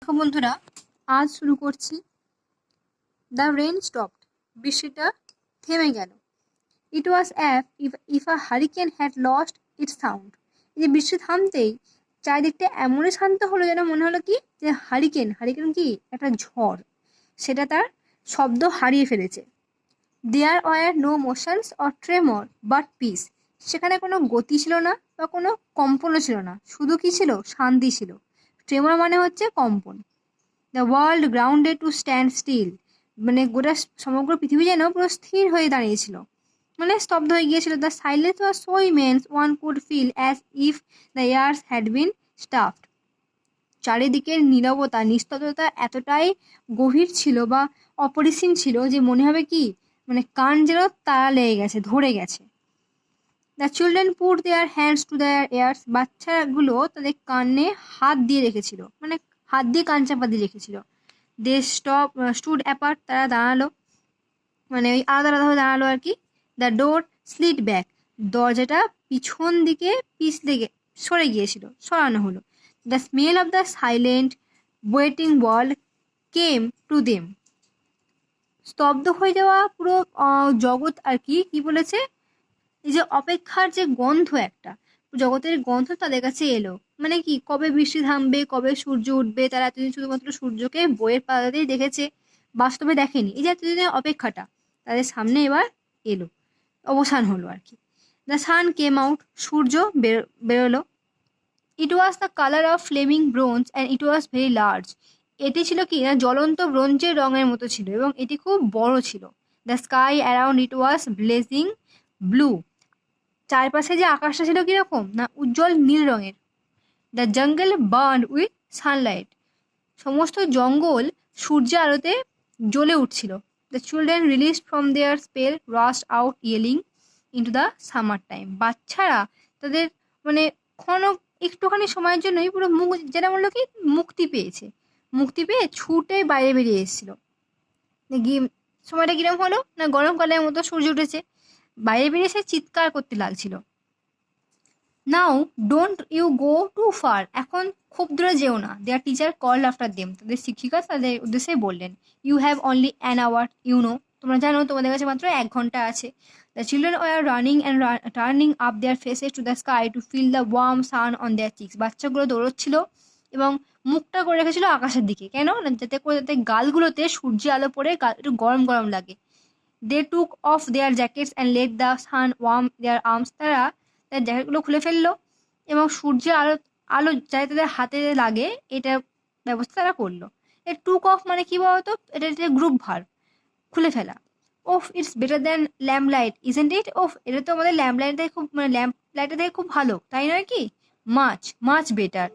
দেখো বন্ধুরা, আজ শুরু করছি। দ্য রেন স্টপড, বৃষ্টিটা থেমে গেল। It was as if a hurricane had lost its sound. এই যে বৃষ্টি থামতেই চারিদিকটা এমনই শান্ত হলো যেন মনে হলো কি যে হারিকেন কি একটা ঝড়, সেটা তার শব্দ হারিয়ে ফেলেছে। There were no motions or tremor but peace. সেখানে কোনো গতি ছিল না বা কোনো কম্পনও ছিল না, শুধু কি ছিল? শান্তি ছিল। ট্রেমর মানে হচ্ছে কম্পন। The world grounded to stand still, মানে গোটা সমগ্র পৃথিবী যেন পুরো স্থির হয়ে দাঁড়িয়েছিল, মানে স্তব্ধ হয়ে গিয়েছিল। The silence was so immense one could feel as if the ears had been stuffed. চারিদিকের নীরবতা, নিস্তব্ধতা এতটাই গভীর ছিল বা অপরিসীম ছিল যে মনে হবে কি মানে কান যেন তারা লেগে গেছে, ধরে গেছে। The children put their hands to their years, বাচ্চাগুলো তাদের কানে হাত দিয়ে রেখেছিল, মানে হাত দিয়ে কান চাপা দিয়ে রেখেছিল। দে স্টুড অ্যাপার্ট, তারা দাঁড়ালো, মানে ওই আলাদা আলাদাভাবে দাঁড়ালো আর কি। দ্য ডোর স্লিট ব্যাক, দরজাটা পিছন দিকে সরে গিয়েছিল, সরানো হলো। The smell of the silent waiting world came to them, স্তব্ধ হয়ে যাওয়া পুরো জগৎ আর কি কি বলেছে, এই যে অপেক্ষার যে গন্ধ, একটা জগতের গন্ধ তাদের কাছে এলো। মানে কি, কবে বৃষ্টি থামবে, কবে সূর্য উঠবে, তারা এতদিন শুধুমাত্র সূর্যকে বইয়ের পাতাতেই দেখেছে, বাস্তবে দেখেনি। এই যে এতদিনের অপেক্ষাটা তাদের সামনে এবার এলো, অবসান হলো আর কি। দ্য সান কেম আউট, সূর্য বেরোলো। It was the colour of flaming bronze and it was very large. এটি ছিল কি না, জ্বলন্ত ব্রোঞ্জের রঙের মতো ছিল এবং এটি খুব বড় ছিল। The sky around it was blazing blue, চারপাশে যে আকাশটা ছিল কিরকম না, উজ্জ্বল নীল রঙের। The jungle burned with Sunlight, সমস্ত জঙ্গল সূর্যের আলোতে জ্বলে উঠছিল। The children release from their spell rushed out yelling into the summer time, বাচ্চারা তাদের মানে একটুখানি সময়ের জন্যই পুরো যেটা বললো কি মুক্তি পেয়ে ছুটে বাইরে বেরিয়ে এসেছিল। সময়টা কিরম হলো না, গরমকালের মতো সূর্য উঠেছে, বাইরে বেরিয়ে এসে চিৎকার করতে লাগছিল। Now don't you go too far, এখন খুব দূরে যেও না। Their teacher called after them, তাদের শিক্ষিকা তাদের উদ্দেশ্যে বললেন। You have only an hour, you know, তোমরা জানো তোমাদের কাছে মাত্র 1 ঘন্টা আছে। The children were running and turning up their faces to the sky to feel the warm sun on their cheeks, বাচ্চাগুলো দৌড়চ্ছিল এবং মুখটা করে রেখেছিল আকাশের দিকে, কেন না, যাতে গালগুলোতে সূর্যের আলো পড়ে গাল একটু গরম গরম লাগে। They took off their jackets and let the sun warm their arms, তারা তার জ্যাকেটগুলো খুলে ফেললো এবং সূর্যের আলো আলো যাতে তাদের হাতে লাগে এটা ব্যবস্থা তারা করলো। এর টুক অফ মানে কি বলতো, এটা একটা গ্রুপ ভার্ব, খুলে ফেলা। Oof it's better than lamp light isn't it, ওফ এটা তো আমাদের ল্যাম্প লাইট থেকে খুব, মানে ল্যাম্প লাইটের থেকে খুব ভালো, তাই নয় কি? Much much better.